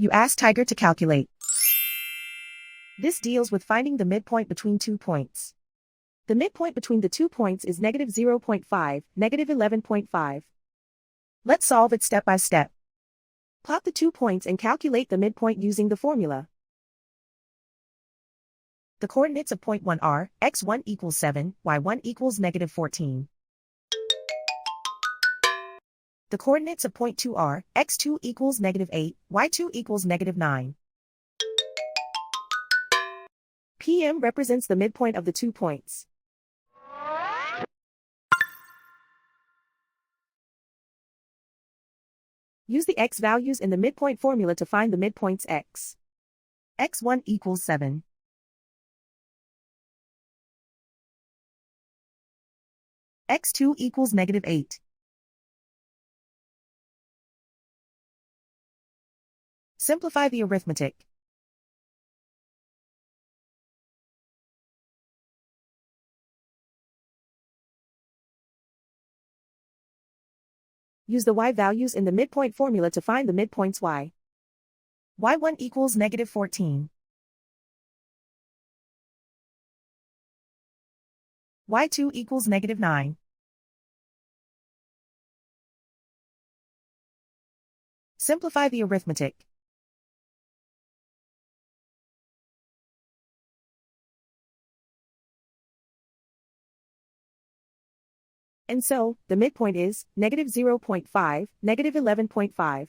You ask Tiger to calculate. This deals with finding the midpoint between 2 points. The midpoint between the 2 points is negative 0.5, negative 11.5. Let's solve it step by step. Plot the 2 points and calculate the midpoint using the formula. The coordinates of point 1 are, x1 equals 7, y1 equals negative 14. The coordinates of point 2 are, x2 equals negative 8, y2 equals negative 9. PM represents the midpoint of the 2 points. Use the x values in the midpoint formula to find the midpoints x. x1 equals 7. x2 equals negative 8. Simplify the arithmetic. Use the y values in the midpoint formula to find the midpoints y. y1 equals negative 14. y2 equals negative 9. Simplify the arithmetic. And so, the midpoint is negative 0.5, negative 11.5.